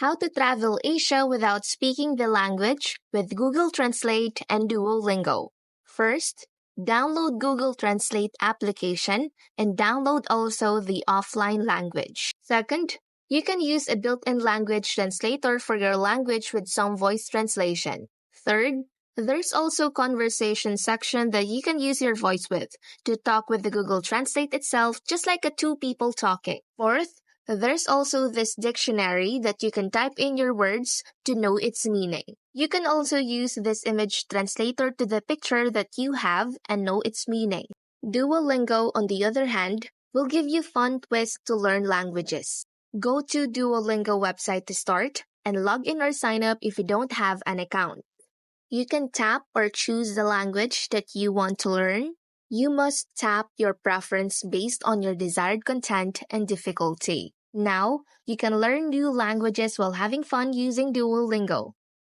How to travel Asia without speaking the language with Google Translate and Duolingo. First, download Google Translate application and download also the offline language. Second, you can use a built-in language translator for your language with some voice translation. Third, there's also conversation section that you can use your voice with to talk with the Google Translate itself just like a two people talking. Fourth, there's also this dictionary that you can type in your words to know its meaning. You can also use this image translator to the picture that you have and know its meaning. Duolingo, on the other hand, will give you fun twists to learn languages. Go to Duolingo website to start and log in or sign up if you don't have an account. You can tap or choose the language that you want to learn. You must tap your preference based on your desired content and difficulty. Now, you can learn new languages while having fun using Duolingo.